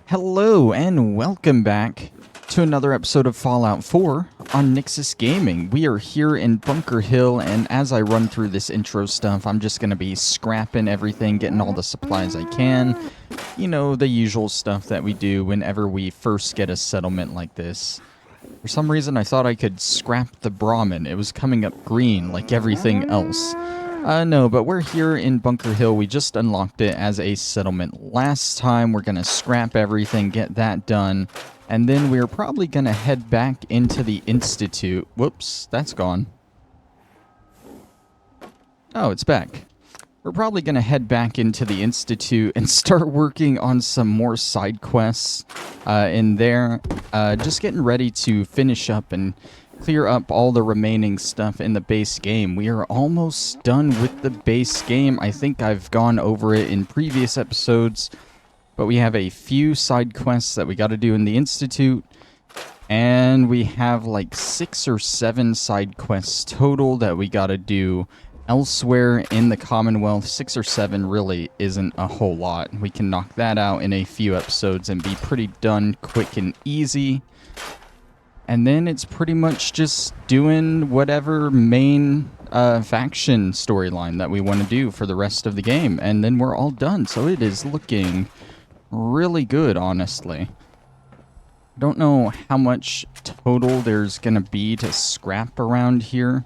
Hello and welcome back to another episode of Fallout 4 on Nyxus Gaming. We are here in Bunker Hill, and as I run through this intro stuff, I'm just going to be scrapping everything, getting all the supplies I can. You know, the usual stuff that we do whenever we first get a settlement like this. For some reason, I thought I could scrap the Brahmin. It was coming up green like everything else. No, but we're here in Bunker Hill. We just unlocked it as a settlement last time. We're going to scrap everything, get that done, and then we're probably going to head back into the Institute. Whoops, that's gone. Oh, it's back. We're probably going to head back into the Institute and start working on some more side quests in there. Just getting ready to finish up and clear up all the remaining stuff in the base game. We are almost done with the base game. I think I've gone over it in previous episodes, but we have a few side quests that we got to do in the Institute, and we have like 6 or 7 side quests total that we got to do elsewhere in the Commonwealth. 6 or 7 really isn't a whole lot. We can knock that out in a few episodes and be pretty done quick and easy. And then it's pretty much just doing whatever main faction storyline that we want to do for the rest of the game. And then we're all done. So it is looking really good, honestly. I don't know how much total there's going to be to scrap around here.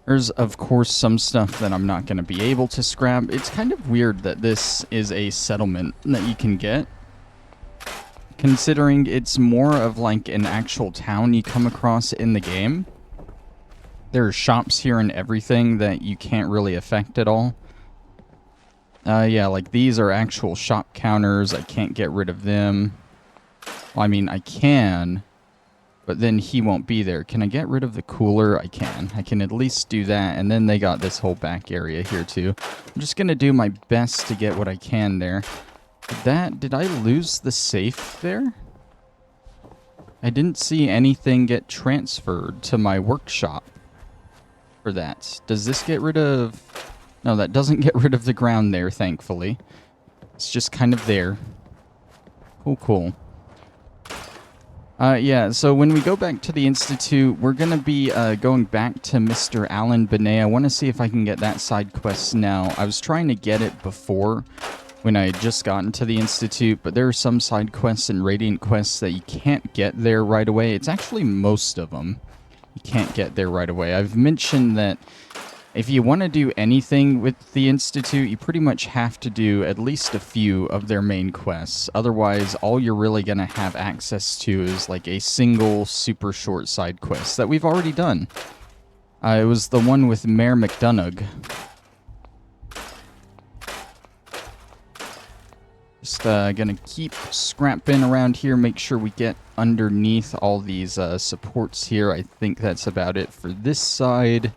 There's, of course, some stuff that I'm not going to be able to scrap. It's kind of weird that this is a settlement that you can get, considering it's more of like an actual town you come across in the game. There are shops here and everything that you can't really affect at all. Yeah, like these are actual shop counters. I can't get rid of them. Well, I mean, I can, but then he won't be there. Can I get rid of the cooler? I can. I can at least do that. And then they got this whole back area here too. I'm just going to do my best to get what I can there. Did I lose the safe there? I didn't see anything get transferred to my workshop for that. Does this get rid of... No, that doesn't get rid of the ground there, thankfully. It's just kind of there. Cool. Yeah, so when we go back to the Institute, we're going to be going back to Mr. Alan Benet. I want to see if I can get that side quest now. I was trying to get it before, when I had just gotten to the Institute, but there are some side quests and Radiant quests that you can't get there right away. It's actually most of them you can't get there right away. I've mentioned that if you want to do anything with the Institute, you pretty much have to do at least a few of their main quests. Otherwise, all you're really going to have access to is like a single super short side quest that we've already done. It was the one with Mayor McDonough. Just gonna keep scrapping around here, make sure we get underneath all these supports here. I think that's about it for this side.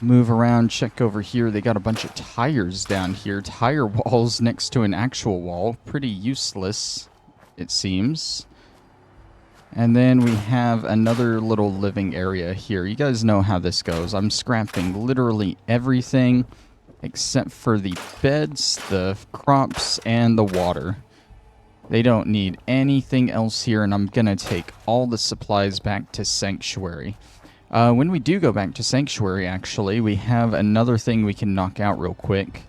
Move around, check over here. They got a bunch of tires down here. Tire walls next to an actual wall. Pretty useless, it seems. And then we have another little living area here. You guys know how this goes. I'm scrapping literally everything except for the beds, the crops, and the water. They don't need anything else here, and I'm going to take all the supplies back to Sanctuary. When we do go back to Sanctuary, actually, we have another thing we can knock out real quick.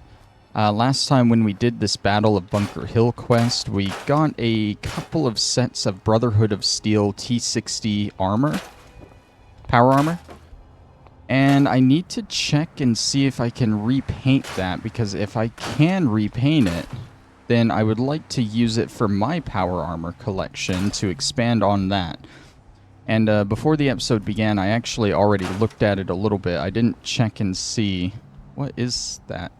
Last time when we did this Battle of Bunker Hill quest, we got a couple of sets of Brotherhood of Steel T60 armor. Power armor. And I need to check and see if I can repaint that, because if I can repaint it, then I would like to use it for my power armor collection to expand on that. And before the episode began, I actually already looked at it a little bit. I didn't check and see. What is that?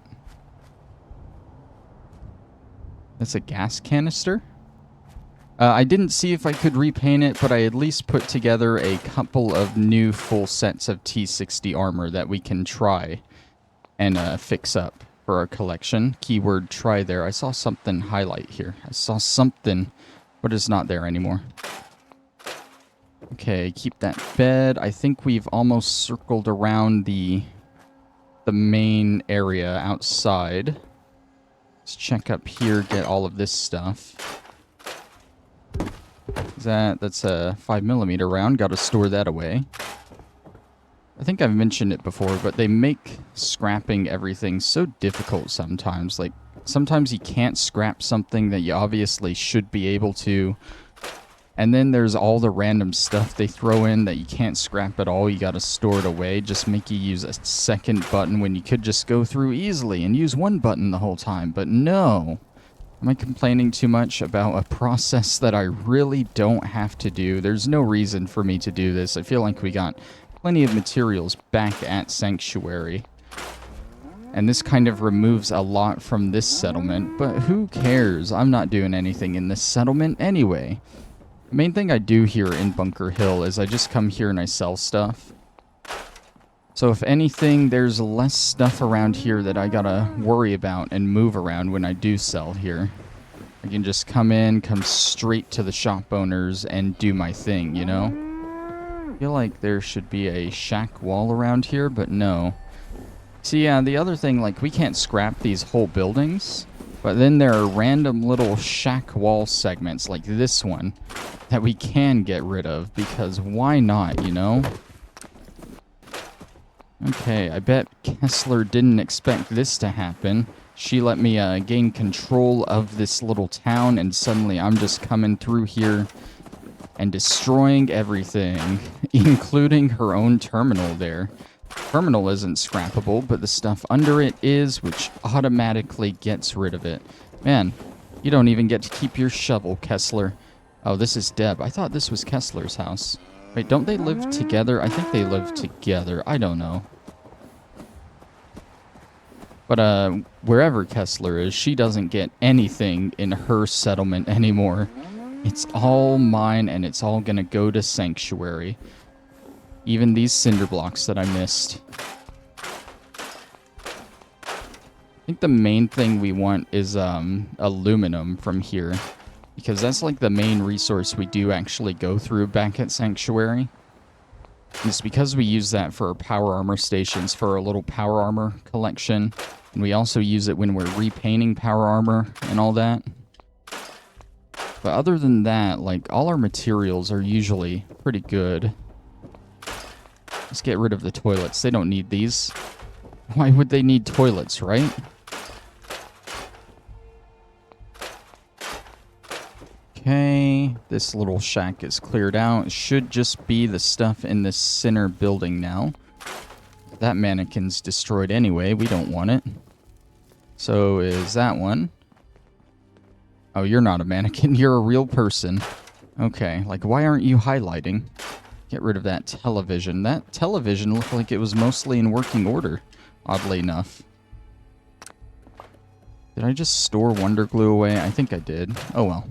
That's a gas canister? I didn't see if I could repaint it, but I at least put together a couple of new full sets of T60 armor that we can try and fix up for our collection. Keyword try there. I saw something highlight here. I saw something, but it's not there anymore. Okay, keep that bed. I think we've almost circled around the main area outside. Let's check up here, get all of this stuff. That's a 5mm round. Got to store that away. I think I've mentioned it before, but they make scrapping everything so difficult sometimes. Like, sometimes you can't scrap something that you obviously should be able to. And then there's all the random stuff they throw in that you can't scrap at all. You gotta store it away. Just make you use a second button when you could just go through easily and use one button the whole time. But no. Am I complaining too much about a process that I really don't have to do? There's no reason for me to do this. I feel like we got plenty of materials back at Sanctuary. And this kind of removes a lot from this settlement. But who cares? I'm not doing anything in this settlement anyway. The main thing I do here in Bunker Hill is I just come here and I sell stuff. So if anything, there's less stuff around here that I gotta worry about and move around when I do sell here. I can just come in, come straight to the shop owners and do my thing, you know? I feel like there should be a shack wall around here, but no. See, yeah, the other thing, like, we can't scrap these whole buildings, but then there are random little shack wall segments, like this one, that we can get rid of, because why not, you know? Okay, I bet Kessler didn't expect this to happen. She let me gain control of this little town, and suddenly I'm just coming through here and destroying everything, including her own terminal there. Terminal isn't scrappable, but the stuff under it is, which automatically gets rid of it. Man, you don't even get to keep your shovel, Kessler. Oh, this is Deb. I thought this was Kessler's house. Wait, don't they live together? I think they live together. I don't know. But, wherever Kessler is, she doesn't get anything in her settlement anymore. It's all mine, and it's all gonna go to Sanctuary. Even these cinder blocks that I missed. I think the main thing we want is, aluminum from here. Because that's like the main resource we do actually go through back at Sanctuary. And it's because we use that for our power armor stations, for our little power armor collection. And we also use it when we're repainting power armor and all that. But other than that, like, all our materials are usually pretty good. Let's get rid of the toilets. They don't need these. Why would they need toilets, right? Okay, this little shack is cleared out. It should just be the stuff in this center building now. That mannequin's destroyed anyway. We don't want it. So is that one. Oh, you're not a mannequin. You're a real person. Okay, like, why aren't you highlighting? Get rid of that television. That television looked like it was mostly in working order, oddly enough. Did I just store Wonder Glue away? I think I did. Oh, well.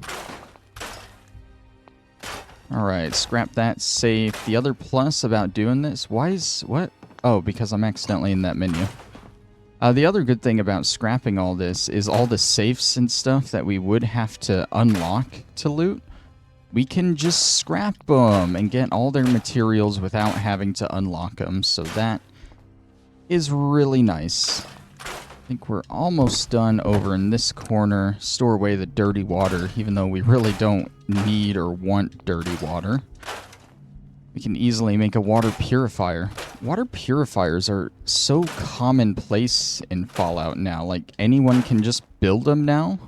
Alright, scrap that safe. The other plus about doing this, why is, what? Oh, because I'm accidentally in that menu. The other good thing about scrapping all this is all the safes and stuff that we would have to unlock to loot. We can just scrap them and get all their materials without having to unlock them, so that is really nice. I think we're almost done over in this corner. Store away the dirty water, even though we really don't need or want dirty water. We can easily make a water purifier. Water purifiers are so commonplace in Fallout now. Like, anyone can just build them now.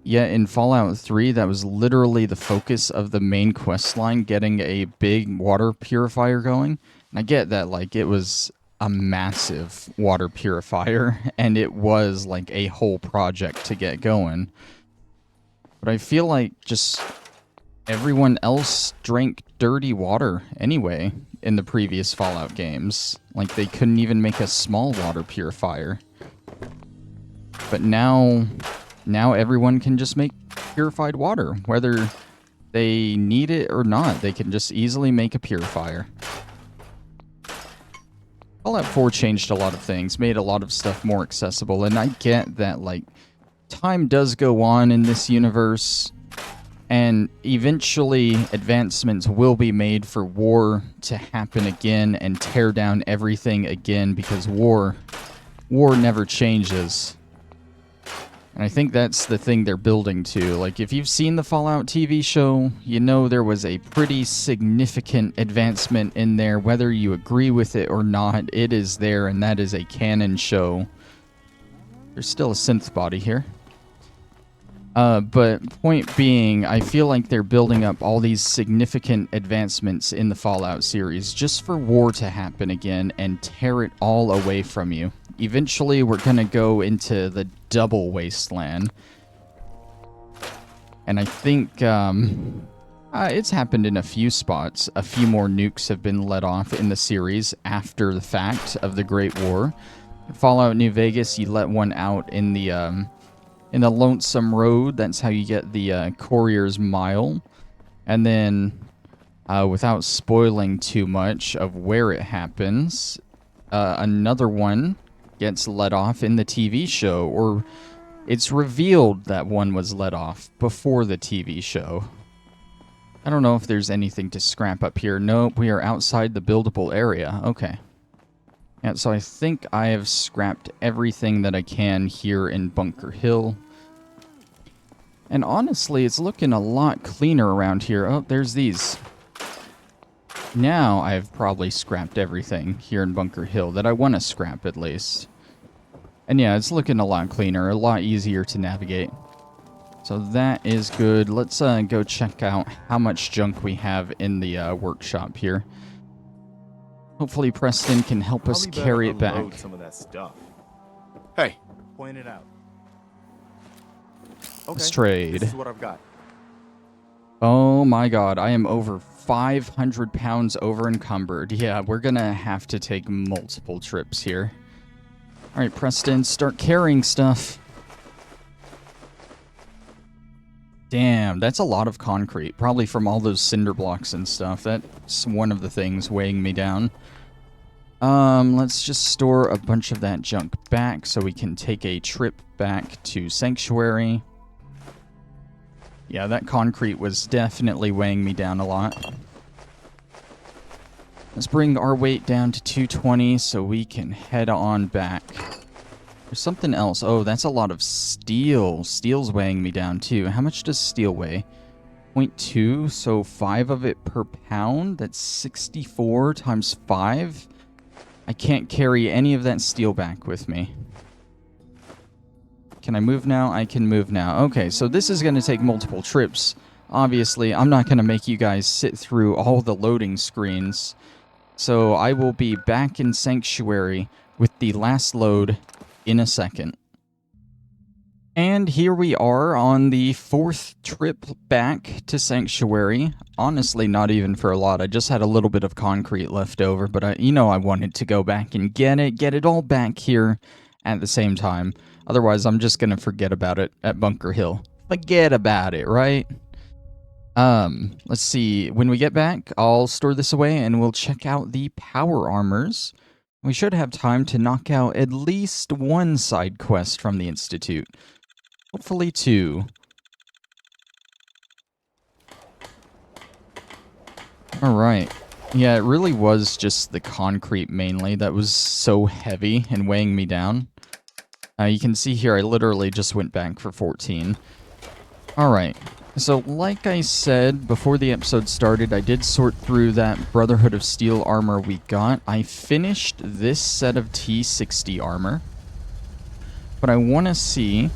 Yet in Fallout 3, that was literally the focus of the main quest line, getting a big water purifier going. And I get that, like, it was a massive water purifier, and it was like a whole project to get going. But I feel like just everyone else drank dirty water anyway in the previous Fallout games. Like, they couldn't even make a small water purifier. But now everyone can just make purified water, whether they need it or not. They can just easily make a purifier. Fallout 4 changed a lot of things, made a lot of stuff more accessible, and I get that, like, time does go on in this universe, and eventually advancements will be made for war to happen again and tear down everything again, because war never changes. And I think that's the thing they're building to. Like, if you've seen the Fallout TV show, you know there was a pretty significant advancement in there. Whether you agree with it or not, it is there, and that is a canon show. There's still a synth body here. But point being, I feel like they're building up all these significant advancements in the Fallout series just for war to happen again and tear it all away from you. Eventually, we're going to go into the double wasteland. And I think it's happened in a few spots. A few more nukes have been let off in the series after the fact of the Great War. Fallout New Vegas, you let one out in the Lonesome Road. That's how you get the Courier's Mile. And then, without spoiling too much of where it happens, another one gets let off in the TV show, or it's revealed that one was let off before the TV show. I don't know if there's anything to scrap up here. Nope, we are outside the buildable area. Okay. Yeah, so I think I have scrapped everything that I can here in Bunker Hill. And honestly, it's looking a lot cleaner around here. Oh, there's these. Now I've probably scrapped everything here in Bunker Hill that I want to scrap at least. And yeah, it's looking a lot cleaner, a lot easier to navigate. So that is good. Let's go check out how much junk we have in the workshop here. Hopefully Preston can help us carry it back. Some of that stuff. Hey, Point it out. Okay, Let's trade. This is what I've got. Oh my god, I am over 500 pounds over encumbered. Yeah, we're gonna have to take multiple trips here. Alright, Preston, start carrying stuff. Damn, that's a lot of concrete. Probably from all those cinder blocks and stuff. That's one of the things weighing me down. Let's just store a bunch of that junk back so we can take a trip back to Sanctuary. Yeah, that concrete was definitely weighing me down a lot. Let's bring our weight down to 220 so we can head on back. There's something else. Oh, that's a lot of steel. Steel's weighing me down too. How much does steel weigh? 0.2, so 5 of it per pound. That's 64 times 5. I can't carry any of that steel back with me. Can I move now? I can move now. Okay, so this is going to take multiple trips. Obviously, I'm not going to make you guys sit through all the loading screens. So I will be back in Sanctuary with the last load in a second. And here we are on the 4th trip back to Sanctuary. Honestly, not even for a lot. I just had a little bit of concrete left over, but I wanted to go back and get it all back here at the same time. Otherwise, I'm just going to forget about it at Bunker Hill. Forget about it, right? Let's see. When we get back, I'll store this away and we'll check out the power armors. We should have time to knock out at least one side quest from the Institute. Hopefully 2. Alright. Yeah, it really was just the concrete mainly that was so heavy and weighing me down. You can see here I literally just went back for 14. Alright. So, like I said before the episode started, I did sort through that Brotherhood of Steel armor we got. I finished this set of T60 armor. But I want to see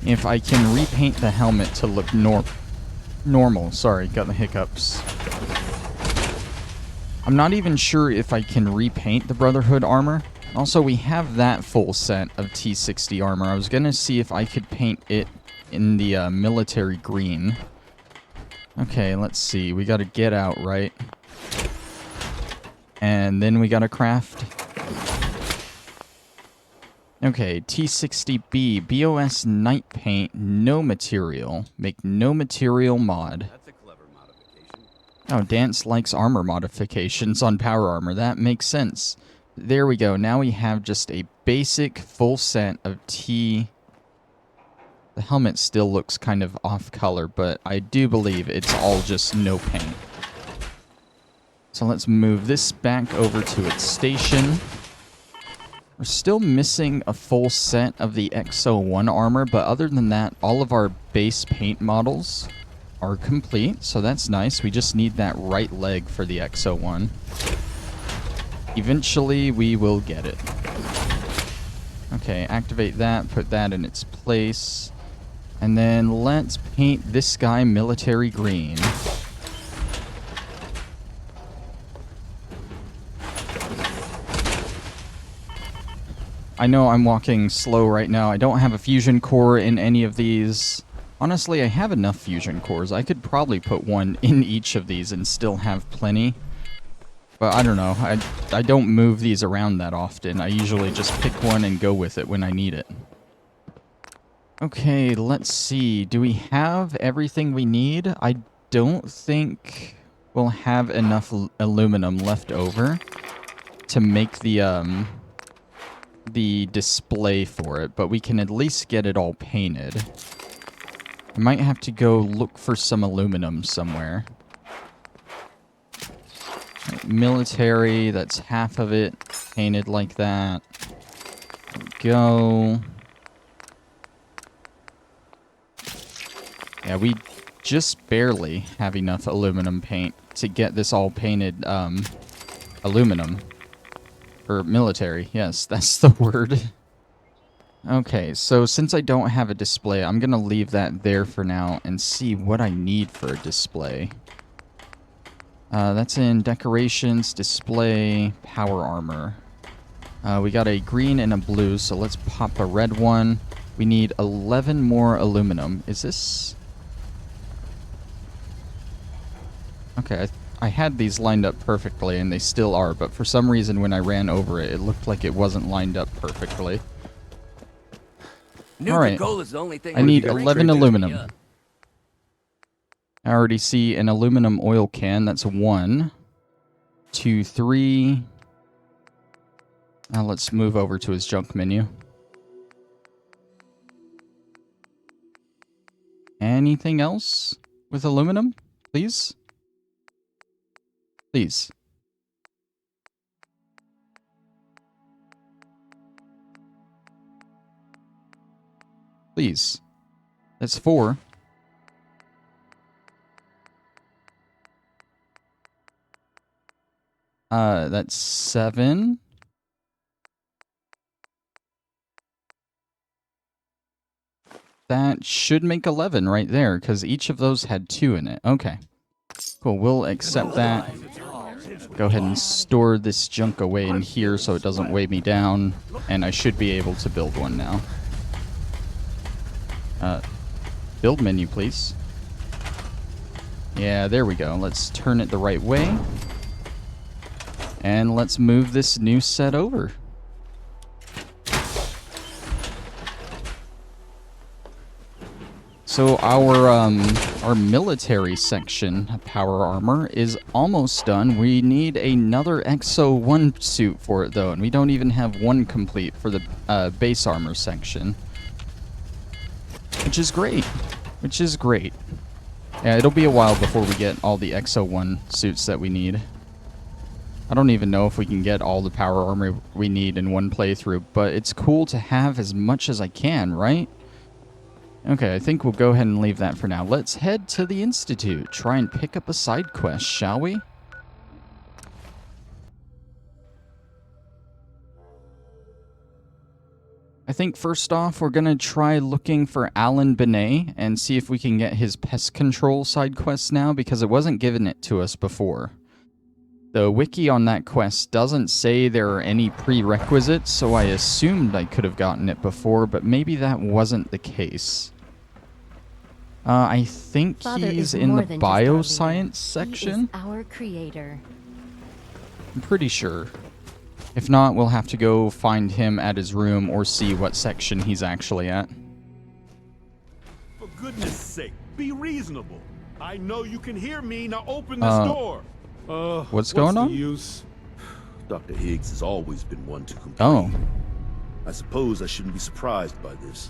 if I can repaint the helmet to look normal. Sorry, got the hiccups. I'm not even sure if I can repaint the Brotherhood armor. Also, we have that full set of T60 armor. I was going to see if I could paint it in the military green. Okay, let's see. We got to get out, right? And then we got to craft. Okay, T60B, BOS night paint, no material. Make no material mod. that's a clever modification. Oh, Dance likes armor modifications on power armor. That makes sense. There we go. Now we have just a basic full set of T. The helmet still looks kind of off color, but I do believe it's all just no paint. So let's move this back over to its station. We're still missing a full set of the XO1 armor, but other than that, all of our base paint models are complete, so that's nice. We just need that right leg for the XO1. Eventually, we will get it. Okay, activate that, put that in its place. And then let's paint this guy military green. I know I'm walking slow right now. I don't have a fusion core in any of these. Honestly, I have enough fusion cores. I could probably put one in each of these and still have plenty. But I don't know. I don't move these around that often. I usually just pick one and go with it when I need it. Okay, let's see. Do we have everything we need? I don't think we'll have enough aluminum left over to make the display for it, but we can at least get it all painted. I might have to go look for some aluminum somewhere. Military, that's half of it, painted like that. There we go. Yeah, we just barely have enough aluminum paint to get this all painted aluminum. Or military, yes, that's the word. Okay, so since I don't have a display, I'm going to leave that there for now and see what I need for a display. That's in decorations, display, power armor. We got a green and a blue, so let's pop a red one. We need 11 more aluminum. Is this... Okay, I had these lined up perfectly, and they still are, but for some reason when I ran over it, it looked like it wasn't lined up perfectly. Alright, I need 11 aluminum. I already see an aluminum oil can. That's 1, 2, 3. Now let's move over to his junk menu. Anything else with aluminum, please? Please. Please. That's 4. That's 7. That should make 11 right there, because each of those had 2 in it. Okay. Cool, we'll accept that. Go ahead and store this junk away in here so it doesn't weigh me down, and I should be able to build one now. Build menu, please. Yeah, there we go. Let's turn it the right way. And let's move this new set over. So our military section of power armor is almost done. We need another XO1 suit for it though, and we don't even have one complete for the base armor section. Which is great. Which is great. Yeah, it'll be a while before we get all the XO1 suits that we need. I don't even know if we can get all the power armor we need in one playthrough, but it's cool to have as much as I can, right? Okay, I think we'll go ahead and leave that for now. Let's head to the Institute. Try and pick up a side quest, shall we? I think first off, we're going to try looking for Alan Benet and see if we can get his pest control side quest now, because it wasn't given it to us before. The wiki on that quest doesn't say there are any prerequisites, so I assumed I could have gotten it before, but maybe that wasn't the case. I think he's in the bioscience section. He is our creator. I'm pretty sure. If not, we'll have to go find him at his room or see what section he's actually at. For goodness sake, be reasonable. I know you can hear me. Now open this door. What's going on? The use? Dr. Higgs has always been one to complain. Oh. I suppose I shouldn't be surprised by this.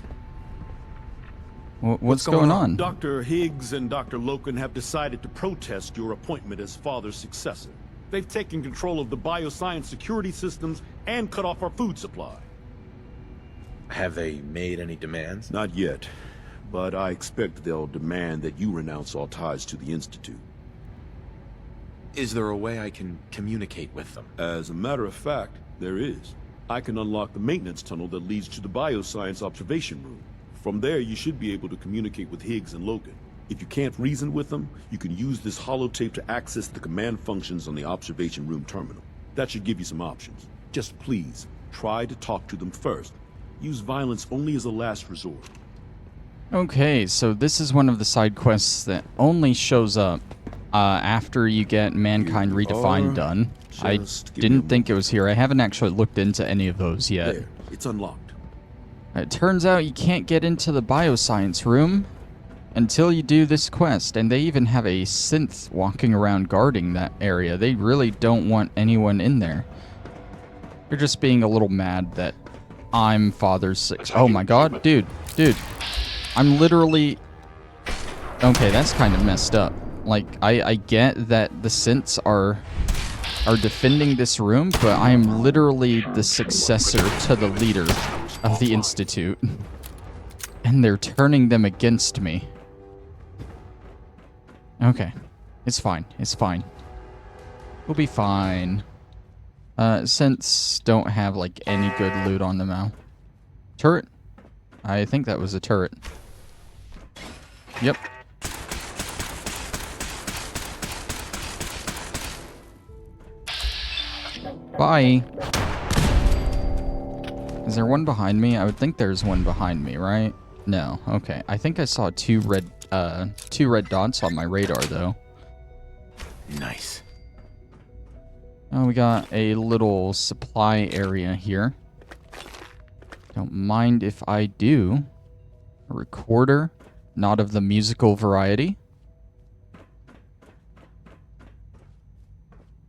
What's going on? Dr. Higgs and Dr. Loken have decided to protest your appointment as father's successor. They've taken control of the bioscience security systems and cut off our food supply. Have they made any demands? Not yet, but I expect they'll demand that you renounce all ties to the Institute. Is there a way I can communicate with them? As a matter of fact, there is. I can unlock the maintenance tunnel that leads to the bioscience observation room. From there, you should be able to communicate with Higgs and Logan. If you can't reason with them, you can use this holotape to access the command functions on the observation room terminal. That should give you some options. Just please, try to talk to them first. Use violence only as a last resort. Okay, so this is one of the side quests that only shows up after you get Mankind Redefined done. I didn't think it was here. I haven't actually looked into any of those yet. There, it's unlocked. It turns out you can't get into the bioscience room until you do this quest, and they even have a synth walking around guarding that area. They really don't want anyone in there. They're just being a little mad that I'm Father's six. Oh my god, dude. I'm literally... Okay, that's kind of messed up. Like, I get that the synths are defending this room, but I am literally the successor to the leader of the Institute. And they're turning them against me. Okay. It's fine. It's fine. We'll be fine. Synths don't have, like, any good loot on them now. Turret? I think that was a turret. Yep. Bye. Is there one behind me? I would think there's one behind me, right? No. Okay. I think I saw two red dots on my radar, though. Nice. Oh, we got a little supply area here. Don't mind if I do. A recorder, not of the musical variety.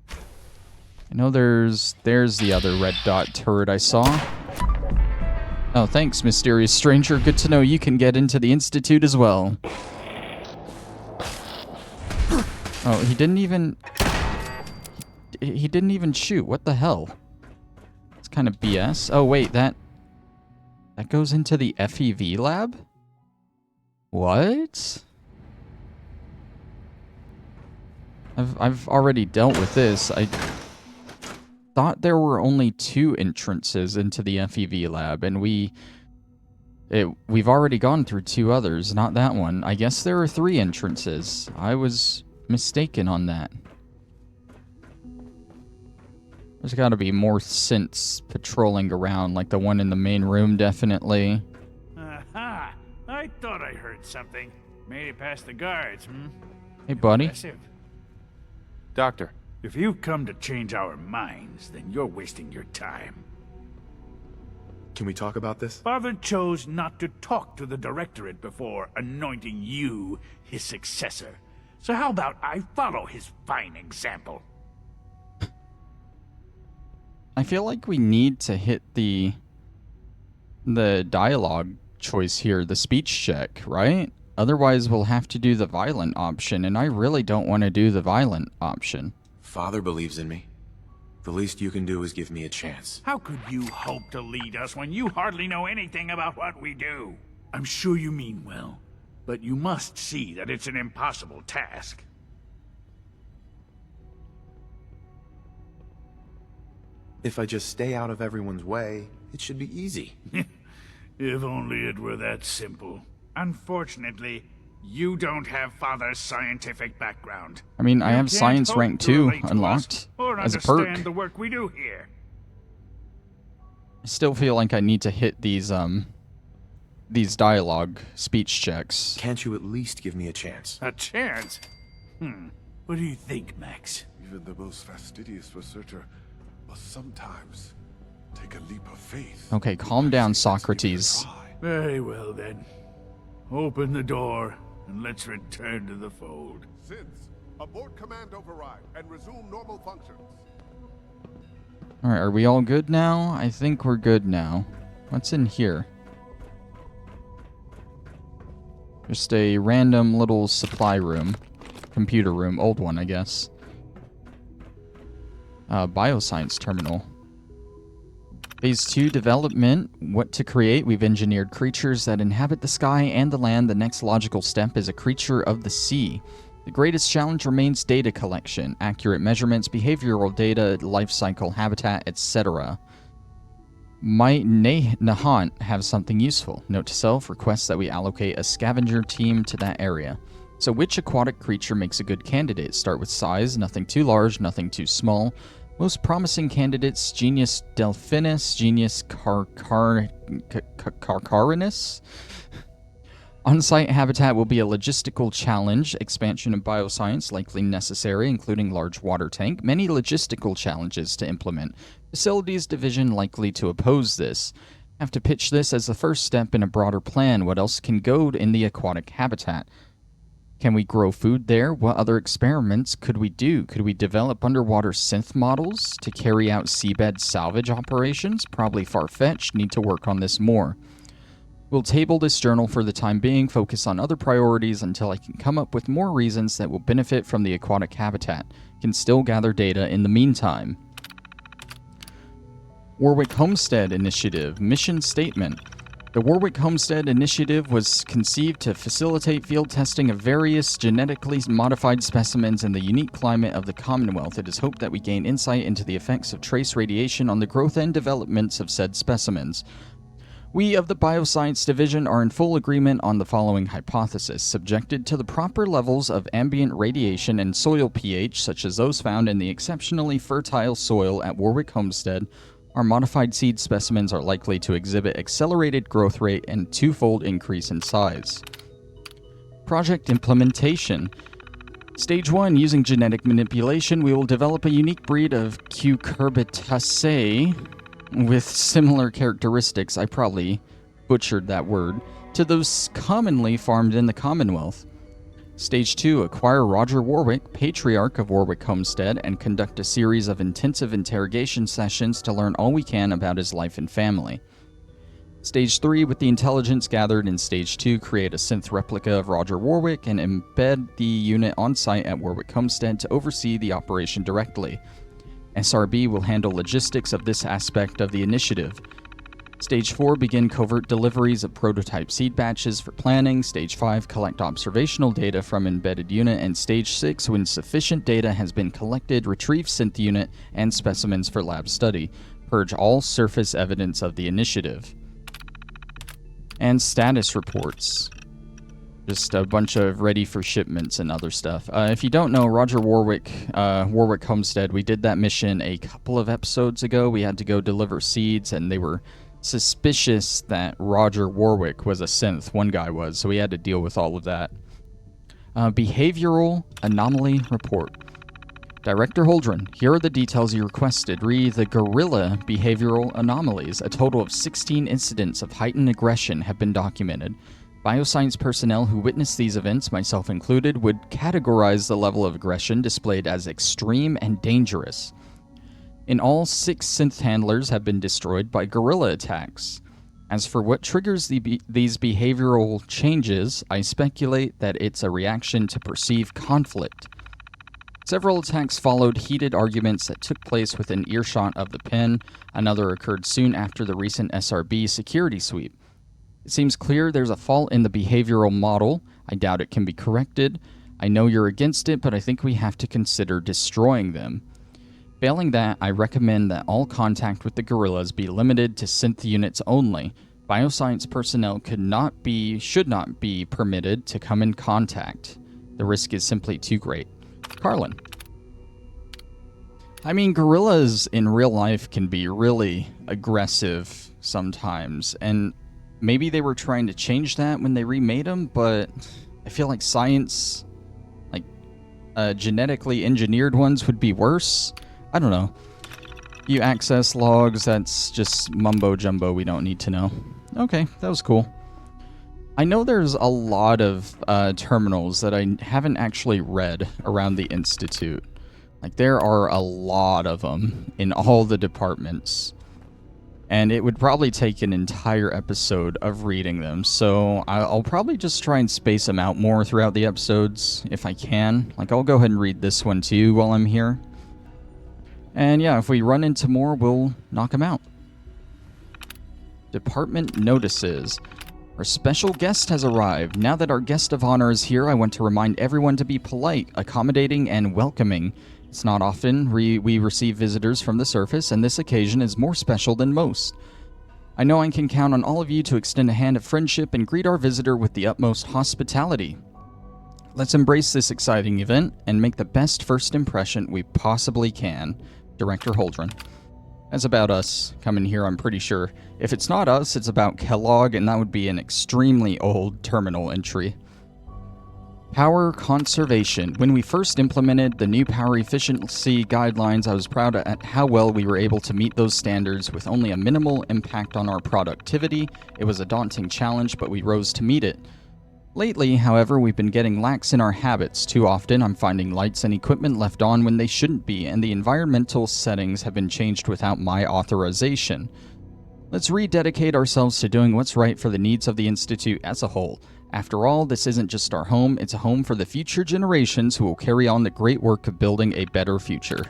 I know there's the other red dot turret I saw. Oh, thanks, mysterious stranger. Good to know you can get into the Institute as well. Oh, he didn't even shoot. What the hell? It's kind of BS. Oh, wait, that goes into the FEV lab? What? I've already dealt with this. I thought there were only 2 entrances into the FEV lab, and we've already gone through 2 others, not that one. I guess there are 3 entrances. I was mistaken on that. There's got to be more synths patrolling around, like the one in the main room, definitely. Aha! I thought I heard something. Made it past the guards, hmm? Hey, buddy. Impressive. Doctor. If you've come to change our minds, then you're wasting your time. Can we talk about this? Father chose not to talk to the directorate before anointing you his successor. So how about I follow his fine example? I feel like we need to hit the dialogue choice here, the speech check, right? Otherwise, we'll have to do the violent option, and I really don't want to do the violent option. Father believes in me. The least you can do is give me a chance. How could you hope to lead us when you hardly know anything about what we do? I'm sure you mean well, but you must see that it's an impossible task. If I just stay out of everyone's way, it should be easy. If only it were that simple. Unfortunately, you don't have Father's scientific background. I mean, I You have can't Science hope Rank to 2 relate to us unlocked or as a perk. understand the work we do here. I still feel like I need to hit these dialogue speech checks. Can't you at least give me a chance? A chance? What do you think, Max? Even the most fastidious researcher must sometimes take a leap of faith. Okay, calm down, Socrates. Very well, then. Open the door, and let's return to the fold. Since abort command override and resume normal functions. Alright, are we all good now? I think we're good now. What's in here? Just a random little supply room. Computer room. Old one, I guess. Bioscience terminal. Phase 2 development. What to create? We've engineered creatures that inhabit the sky and the land. The next logical step is a creature of the sea. The greatest challenge remains data collection, accurate measurements, behavioral data, life cycle, habitat, etc. Might Nahant have something useful? Note to self, requests that we allocate a scavenger team to that area. So which aquatic creature makes a good candidate? Start with size, nothing too large, nothing too small. Most promising candidates, Genius Delphinus, Genius Carcarinus. On-site habitat will be a logistical challenge. Expansion of bioscience likely necessary, including large water tank. Many logistical challenges to implement. Facilities division likely to oppose this. Have to pitch this as the first step in a broader plan. What else can go in the aquatic habitat? Can we grow food there? What other experiments could we do? Could we develop underwater synth models to carry out seabed salvage operations? Probably far-fetched. Need to work on this more. We'll table this journal for the time being, focus on other priorities until I can come up with more reasons that will benefit from the aquatic habitat. Can still gather data in the meantime. Warwick Homestead Initiative. Mission Statement. The Warwick Homestead Initiative was conceived to facilitate field testing of various genetically modified specimens in the unique climate of the Commonwealth. It is hoped that we gain insight into the effects of trace radiation on the growth and developments of said specimens. We of the Bioscience Division are in full agreement on the following hypothesis. Subjected to the proper levels of ambient radiation and soil pH, such as those found in the exceptionally fertile soil at Warwick Homestead, our modified seed specimens are likely to exhibit accelerated growth rate and twofold increase in size. Project Implementation. Stage 1, using genetic manipulation, we will develop a unique breed of Cucurbitaceae with similar characteristics, I probably butchered that word, to those commonly farmed in the Commonwealth. Stage 2, acquire Roger Warwick, Patriarch of Warwick Homestead, and conduct a series of intensive interrogation sessions to learn all we can about his life and family. Stage 3, with the intelligence gathered in Stage 2, create a synth replica of Roger Warwick and embed the unit on site at Warwick Homestead to oversee the operation directly. SRB will handle logistics of this aspect of the initiative. Stage 4, begin covert deliveries of prototype seed batches for planning. Stage 5, collect observational data from embedded unit. And Stage 6, when sufficient data has been collected, retrieve synth unit and specimens for lab study. Purge all surface evidence of the initiative. And status reports. Just a bunch of ready for shipments and other stuff. If you don't know, Roger Warwick, Warwick Homestead, we did that mission a couple of episodes ago. We had to go deliver seeds, and they were suspicious that Roger Warwick was a synth. One guy was, so we had to deal with all of that. Behavioral Anomaly Report. Director Holdren, here are the details you requested. Re the gorilla behavioral anomalies. A total of 16 incidents of heightened aggression have been documented. Bioscience personnel who witnessed these events, myself included, would categorize the level of aggression displayed as extreme and dangerous. In all, 6 synth handlers have been destroyed by guerrilla attacks. As for what triggers these behavioral changes, I speculate that it's a reaction to perceived conflict. Several attacks followed heated arguments that took place within earshot of the pen. Another occurred soon after the recent SRB security sweep. It seems clear there's a fault in the behavioral model. I doubt it can be corrected. I know you're against it, but I think we have to consider destroying them. Failing that, I recommend that all contact with the guerrillas be limited to synth units only. Bioscience personnel should not be permitted to come in contact. The risk is simply too great. Carlin. I mean, gorillas in real life can be really aggressive sometimes, and maybe they were trying to change that when they remade them, but I feel like science, like genetically engineered ones would be worse. I don't know. You access logs, that's just mumbo jumbo we don't need to know. Okay, that was cool. I know there's a lot of terminals that I haven't actually read around the Institute. Like, there are a lot of them in all the departments. And it would probably take an entire episode of reading them, so I'll probably just try and space them out more throughout the episodes, if I can. Like, I'll go ahead and read this one too while I'm here. And yeah, if we run into more, we'll knock them out. Department notices. Our special guest has arrived. Now that our guest of honor is here, I want to remind everyone to be polite, accommodating, and welcoming. It's not often we receive visitors from the surface, and this occasion is more special than most. I know I can count on all of you to extend a hand of friendship and greet our visitor with the utmost hospitality. Let's embrace this exciting event and make the best first impression we possibly can. Director Holdren. That's about us coming here, I'm pretty sure. If it's not us, it's about Kellogg, and that would be an extremely old terminal entry. Power conservation. When we first implemented the new power efficiency guidelines, I was proud at how well we were able to meet those standards with only a minimal impact on our productivity. It was a daunting challenge, but we rose to meet it. Lately, however, we've been getting lax in our habits. Too often, I'm finding lights and equipment left on when they shouldn't be, and the environmental settings have been changed without my authorization. Let's rededicate ourselves to doing what's right for the needs of the Institute as a whole. After all, this isn't just our home, it's a home for the future generations who will carry on the great work of building a better future.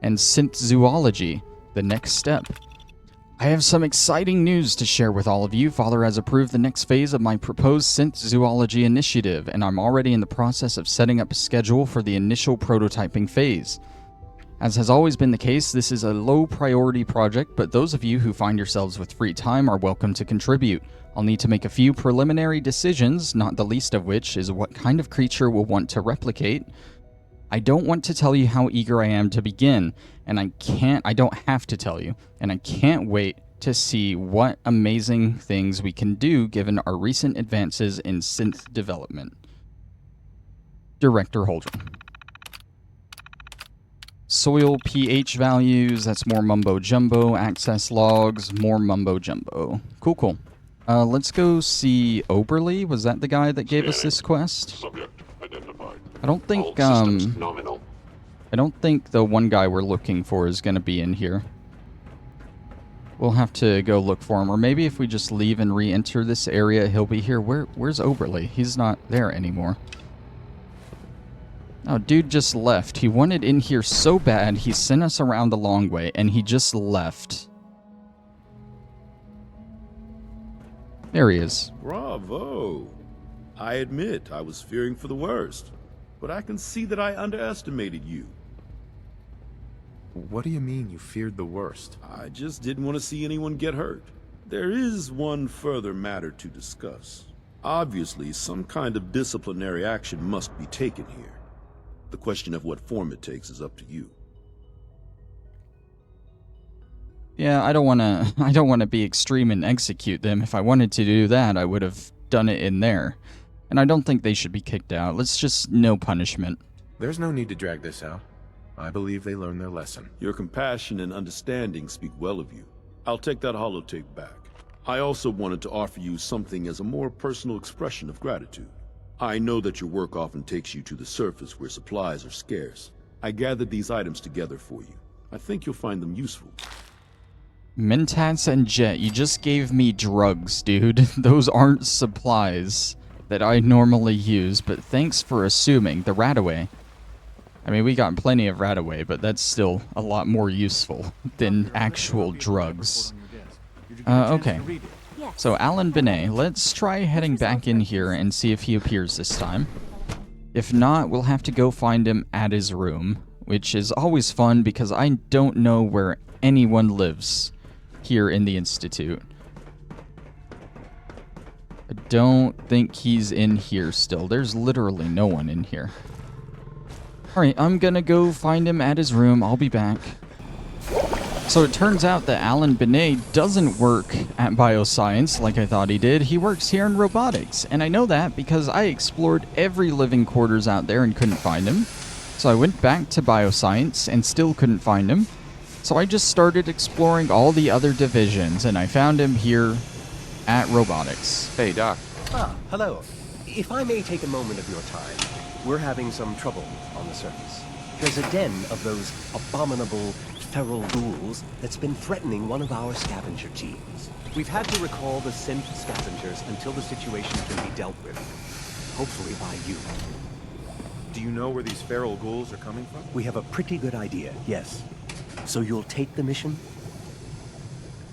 And synth zoology, the next step. I have some exciting news to share with all of you. Father has approved the next phase of my proposed synth zoology initiative, and I'm already in the process of setting up a schedule for the initial prototyping phase. As has always been the case, this is a low priority project, but those of you who find yourselves with free time are welcome to contribute. I'll need to make a few preliminary decisions, not the least of which is what kind of creature we'll want to replicate. I don't want to tell you how eager I am to begin, and I don't have to tell you, and I can't wait to see what amazing things we can do given our recent advances in synth development. Director Holdren. Soil pH values, that's more mumbo jumbo. Access logs, more mumbo jumbo. Cool. Let's go see Oberly. Was that the guy that gave us this quest? Subject identified. I don't think, All systems nominal. I don't think the one guy we're looking for is going to be in here. We'll have to go look for him, or maybe if we just leave and re-enter this area, he'll be here. Where's Oberly? He's not there anymore. Oh, dude just left. He wanted in here so bad, he sent us around the long way, and he just left. There he is. Bravo. I admit I was fearing for the worst, but I can see that I underestimated you. What do you mean you feared the worst? I just didn't want to see anyone get hurt. There is one further matter to discuss. Obviously, some kind of disciplinary action must be taken here. The question of what form it takes is up to you. Yeah, I don't want to be extreme and execute them. If I wanted to do that, I would have done it in there. And I don't think they should be kicked out. Let's just no punishment. There's no need to drag this out. I believe they learned their lesson. Your compassion and understanding speak well of you. I'll take that holotape back. I also wanted to offer you something as a more personal expression of gratitude. I know that your work often takes you to the surface where supplies are scarce. I gathered these items together for you. I think you'll find them useful. Mentats and Jet, you just gave me drugs, dude. Those aren't supplies that I normally use, but thanks for assuming. The Radaway. I mean, we got plenty of Radaway, but that's still a lot more useful than actual drugs. Okay. So, Alan Binet, let's try heading back in here and see if he appears this time. If not, we'll have to go find him at his room, which is always fun because I don't know where anyone lives here in the Institute. I don't think he's in here still. There's literally no one in here. Alright, I'm gonna go find him at his room. I'll be back. So it turns out that Alan Binet doesn't work at Bioscience like I thought he did. He works here in robotics. And I know that because I explored every living quarters out there and couldn't find him. So I went back to Bioscience and still couldn't find him. So I just started exploring all the other divisions and I found him here at robotics. Hey, Doc. Ah, hello. If I may take a moment of your time, we're having some trouble on the surface. There's a den of those abominable feral ghouls that's been threatening one of our scavenger teams. We've had to recall the synth scavengers until the situation can be dealt with. Hopefully by you. Do you know where these feral ghouls are coming from? We have a pretty good idea, yes. So you'll take the mission?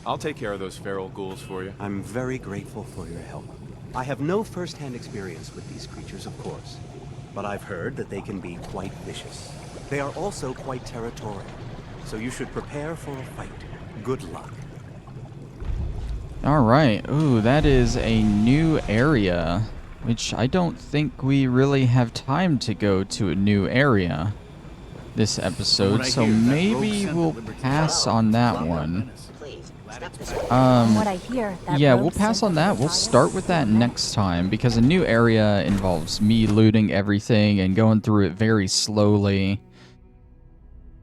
I'll take care of those feral ghouls for you. I'm very grateful for your help. I have no first-hand experience with these creatures, of course, but I've heard that they can be quite vicious. They are also quite territorial, so you should prepare for a fight. Good luck. All right. Ooh, that is a new area, which I don't think we really have time to go to a new area this episode, so maybe we'll pass on that one. From what I hear, that Yeah, rogue we'll pass sent on the that. We'll Messiah. start with that next time, because a new area involves me looting everything and going through it very slowly.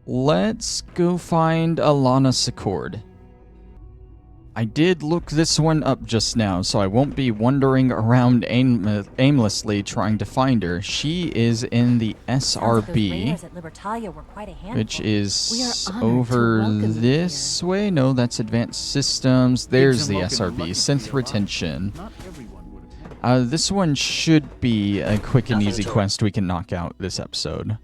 Let's go find Alana Secord. I did look this one up just now, so I won't be wandering around aimlessly trying to find her. She is in the Sounds like those SRB, raiders at Libertalia were quite a handful. which is We are honored to over welcome you this way. No, that's Advanced Systems. There's the SRB, Synth Retention. Not everyone would have had This one should be a quick and easy quest we can knock out this episode.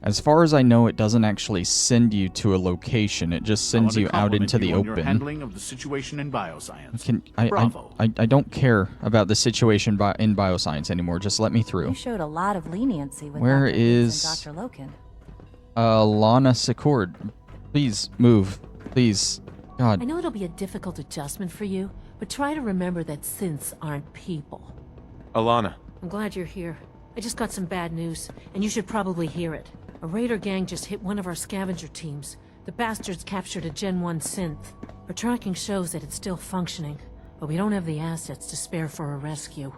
As far as I know, it doesn't actually send you to a location. It just sends you out into the on your open. handling of the situation in bioscience. I don't care about the situation in bioscience anymore. Just let me through. You showed a lot of leniency with Where Dr. Higgs is- and Dr. Loken. Lana Secord, please move. Please. God. I know it'll be a difficult adjustment for you, but try to remember that synths aren't people. Alana, I'm glad you're here. I just got some bad news, and you should probably hear it. A raider gang just hit one of our scavenger teams. The bastards captured a Gen 1 synth. Our tracking shows that it's still functioning, but we don't have the assets to spare for a rescue.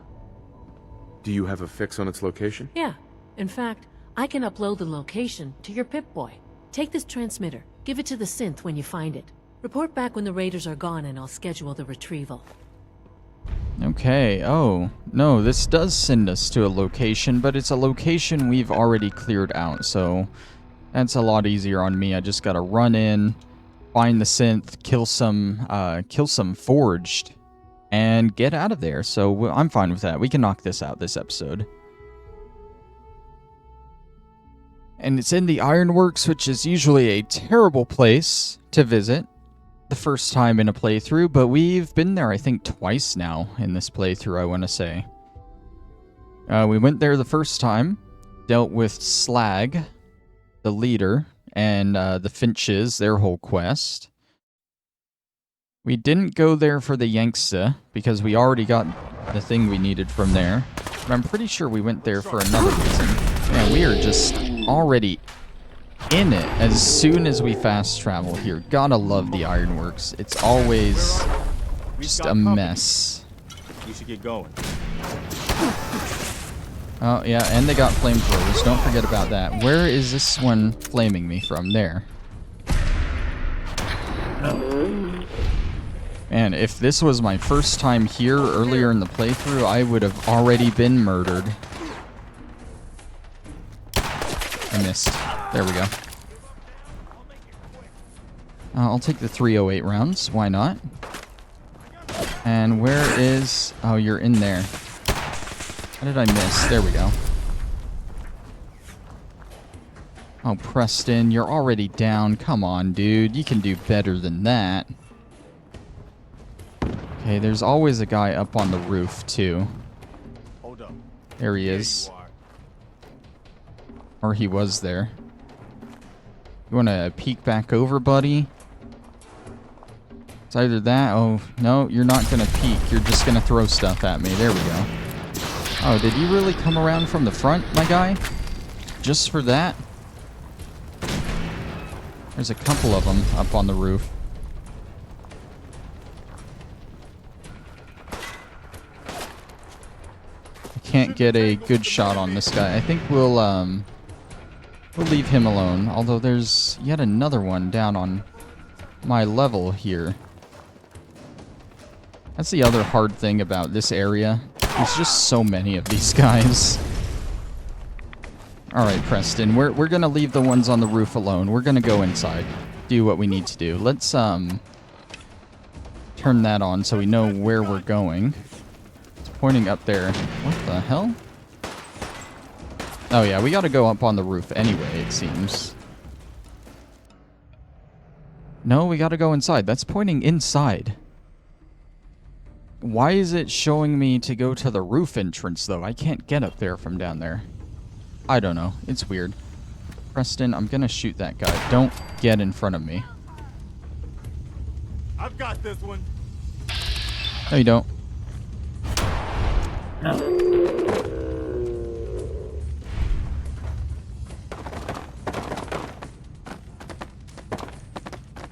do you have a fix on its location? Yeah. In fact, I can upload the location to your Pip-Boy. Take this transmitter. Give it to the synth when you find it. Report back when the raiders are gone and I'll schedule the retrieval. Okay, oh, no, this does send us to a location, but it's a location we've already cleared out, so that's a lot easier on me. I just gotta run in, find the synth, kill some forged, and get out of there. So I'm fine with that. We can knock this out this episode. And it's in the Ironworks, which is usually a terrible place to visit the first time in a playthrough, but we've been there, I think, twice now in this playthrough, I want to say. We went there the first time, dealt with Slag, the leader, and the Finches, their whole quest. We didn't go there for the Yanksa, because we already got the thing we needed from there. But I'm pretty sure we went there for another reason. Man, we are just already in it as soon as we fast travel here. Gotta love the Ironworks. It's always just a mess. We should get going. Oh, yeah, and they got flamethrowers. Don't forget about that. Where is this one flaming me from? There. Man, if this was my first time here earlier in the playthrough, I would have already been murdered. I missed. There we go. I'll take the 308 rounds. Why not? And where is... Oh, you're in there. How did I miss? There we go. Oh, Preston, you're already down. Come on, dude. You can do better than that. Okay, there's always a guy up on the roof, too. Hold up. There he There is. you are. Or he was there. You want to peek back over, buddy? It's either that... Oh, no, you're not going to peek. You're just going to throw stuff at me. There we go. Oh, did you really come around from the front, my guy? Just for that? There's a couple of them up on the roof. I can't get a good shot on this guy. I think we'll leave him alone. Although there's yet another one down on my level here. That's the other hard thing about this area. There's just so many of these guys. Alright, Preston, we're gonna leave the ones on the roof alone. We're gonna go inside. Do what we need to do. Let's turn that on so we know where we're going. It's pointing up there. What the hell? Oh yeah, we gotta go up on the roof anyway, it seems. No, we gotta go inside. That's pointing inside. Why is it showing me to go to the roof entrance, though? I can't get up there from down there. I don't know. It's weird. Preston, I'm gonna shoot that guy. Don't get in front of me. I've got this one. No, you don't.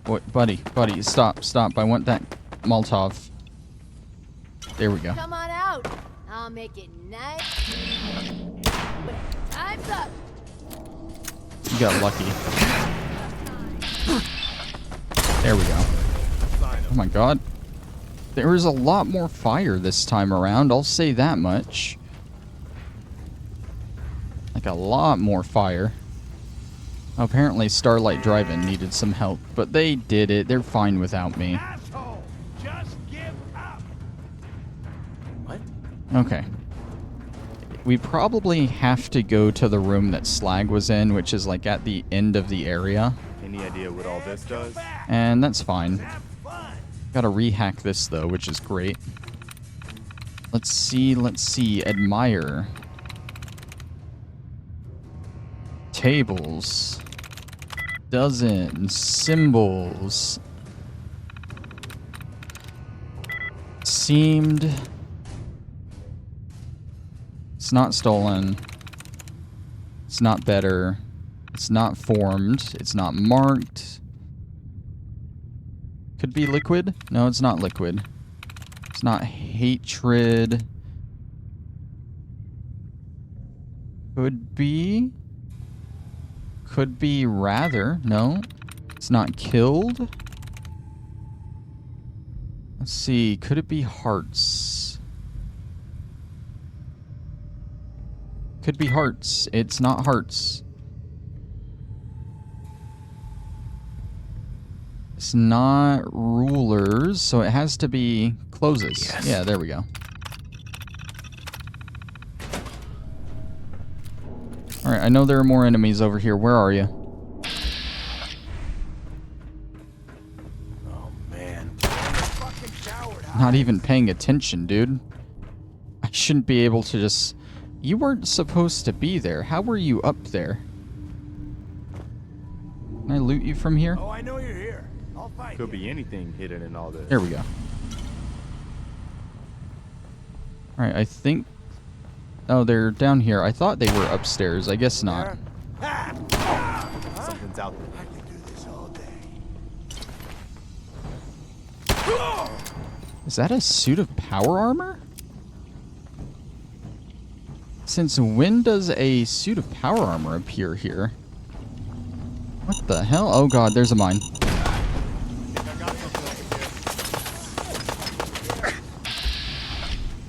What, buddy, stop. I want that Molotov. There we go. Come on out. I'll make it nice. Time's up. You got lucky. There we go. Oh my god. There is a lot more fire this time around, I'll say that much. Like a lot more fire. Apparently Starlight Drive-In needed some help, but they did it. They're fine without me. Asshole, just give up. What? Okay. We probably have to go to the room that Slag was in, which is like at the end of the area. Any idea what all this does? And that's fine. Gotta rehack this though, which is great. Let's see. Admire. Tables. Dozens. Symbols. Seamed. It's not stolen. It's not better. It's not formed. It's not marked. Could be liquid? No, it's not liquid. It's not hatred. Could be. Could be rather. No. It's not killed. Let's see. Could it be hearts? Could be hearts. It's not hearts. It's not rulers, so it has to be closes. Yes. Yeah, there we go. Alright, I know there are more enemies over here. Where are you? Oh, man. Not even paying attention, dude. I shouldn't be able to just... You weren't supposed to be there. How were you up there? Can I loot you from here? Oh, I know you're here. I'll fight. Could be anything hidden in all this. There we go. Alright, I think... Oh, they're down here. I thought they were upstairs. I guess not. Something's out there. I can do this all day. Is that a suit of power armor? Since when does a suit of power armor appear here? What the hell? Oh god, there's a mine.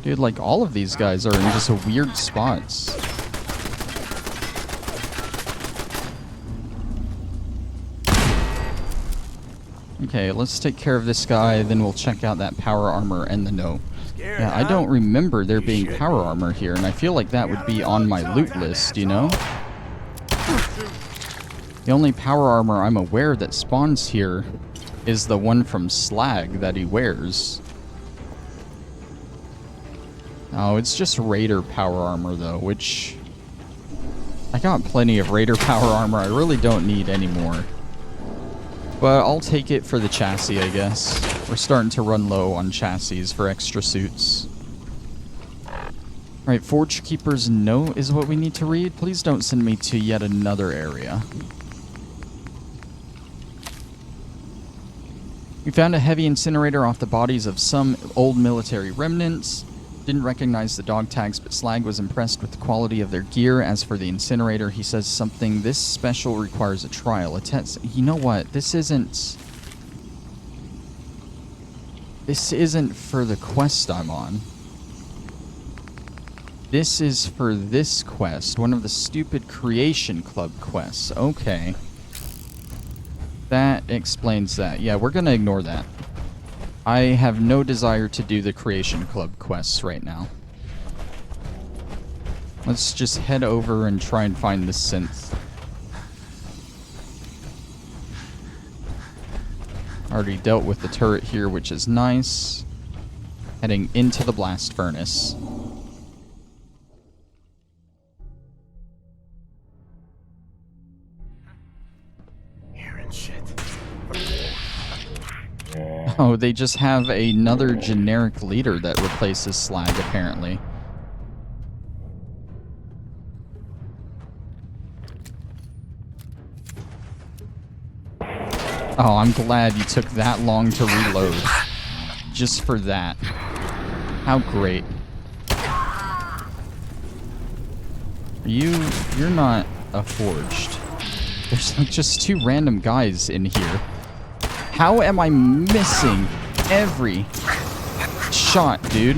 Dude, like all of these guys are in just weird spots. Okay, let's take care of this guy, then we'll check out that power armor and the note. Yeah, I don't remember there being power armor here, and I feel like that would be on my loot list, you know? The only power armor I'm aware that spawns here is the one from Slag that he wears. Oh, it's just Raider power armor, though, which... I got plenty of Raider power armor. I really don't need any more. But I'll take it for the chassis, I guess. We're starting to run low on chassis for extra suits. Alright, Forge Keeper's note is what we need to read. Please don't send me to yet another area. We found a heavy incinerator off the bodies of some old military remnants. Didn't recognize the dog tags, but Slag was impressed with the quality of their gear. As for the incinerator, he says something this special requires a trial. A test. You know what? This isn't for the quest I'm on. This is for this quest, one of the stupid Creation Club quests. Okay. That explains that. Yeah, we're gonna ignore that. I have no desire to do the Creation Club quests right now. Let's just head over and try and find the synth. Already dealt with the turret here, which is nice. Heading into the blast furnace. Hearing shit. Oh, they just have another generic leader that replaces Slag, apparently. Oh, I'm glad you took that long to reload. Just for that. How great. You're not a forged. There's like just two random guys in here. How am I missing every shot, dude?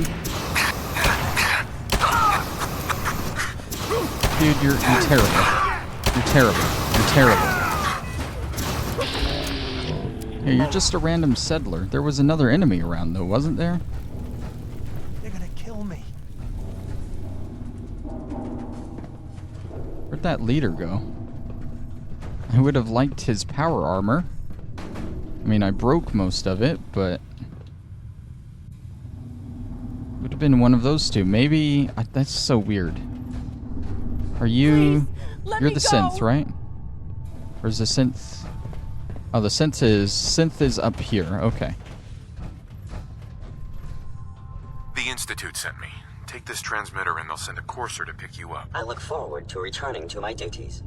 Dude, you're terrible. You're terrible. You're terrible. Yeah, you're just a random settler. There was another enemy around, though, wasn't there? They're gonna kill me. Where'd that leader go? I would have liked his power armor. I mean, I broke most of it, but... would have been one of those two. Maybe... that's so weird. Are you... you're the synth, right? Or is the synth... oh, the synth is up here. Okay. The Institute sent me. Take this transmitter and they'll send a courser to pick you up. I look forward to returning to my duties.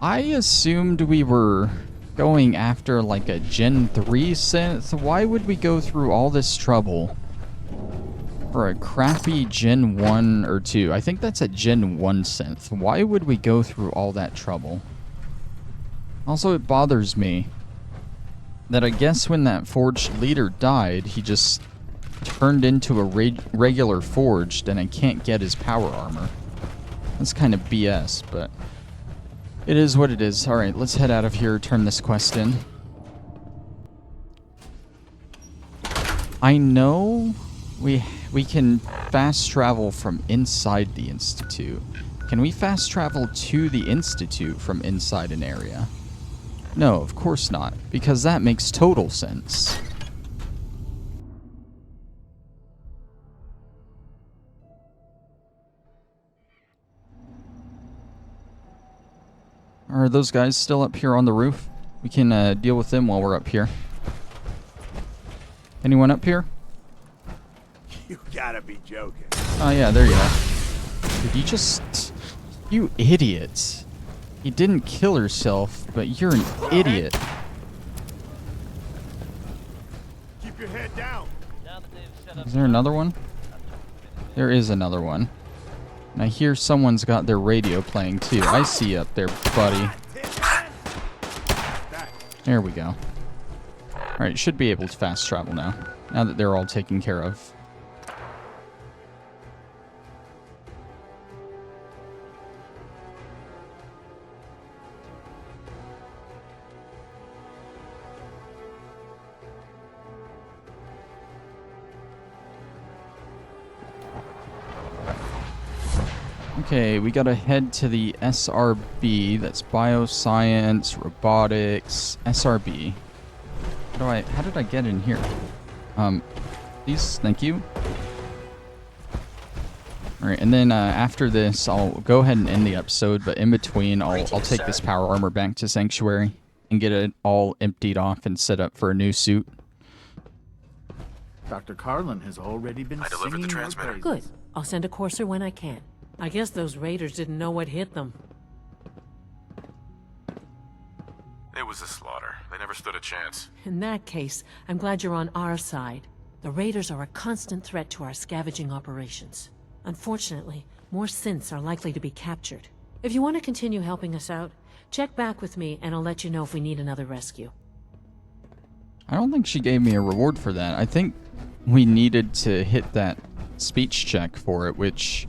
I assumed we were going after like a Gen 3 synth. Why would we go through all this trouble for a crappy Gen 1 or 2? I think that's a Gen 1 synth. Why would we go through all that trouble? Also, it bothers me that I guess when that forged leader died, he just turned into a regular forged and I can't get his power armor. That's kind of BS, but it is what it is. Alright, let's head out of here, turn this quest in. I know we can fast travel from inside the Institute. Can we fast travel to the Institute from inside an area? No, of course not, because that makes total sense. Are those guys still up here on the roof? We can deal with them while we're up here. Anyone up here? You gotta be joking. Oh yeah, there you are. Dude, you just... you idiot. You didn't kill herself, but you're an idiot. Keep your head down. Is there another one? There is another one. And I hear someone's got their radio playing too. I see you up there, buddy. There we go. Alright, should be able to fast travel now. Now that they're all taken care of. Okay, we gotta head to the SRB. That's Bioscience, Robotics, SRB. How did I get in here? Please, thank you. Alright, and then after this, I'll go ahead and end the episode, but in between, I'll take this power armor back to Sanctuary and get it all emptied off and set up for a new suit. Dr. Carlin has already been delivered the transmitter. Good. I'll send a courser when I can. I guess those raiders didn't know what hit them. It was a slaughter. They never stood a chance. In that case, I'm glad you're on our side. The raiders are a constant threat to our scavenging operations. Unfortunately, more synths are likely to be captured. If you want to continue helping us out, check back with me and I'll let you know if we need another rescue. I don't think she gave me a reward for that. I think we needed to hit that speech check for it, which...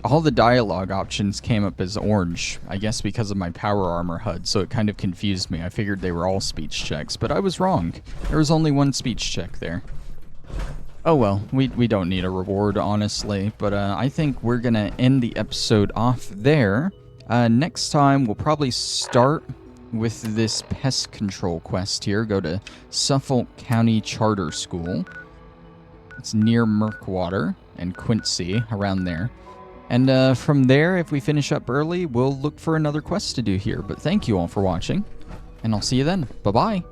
all the dialogue options came up as orange, I guess because of my power armor HUD, so it kind of confused me. I figured they were all speech checks, but I was wrong. There was only one speech check there. Oh well, we don't need a reward, honestly, but I think we're gonna end the episode off there. Next time, we'll probably start with this pest control quest here. Go to Suffolk County Charter School. It's near Merkwater and Quincy, around there. And from there, if we finish up early, we'll look for another quest to do here. But thank you all for watching, and I'll see you then. Bye-bye.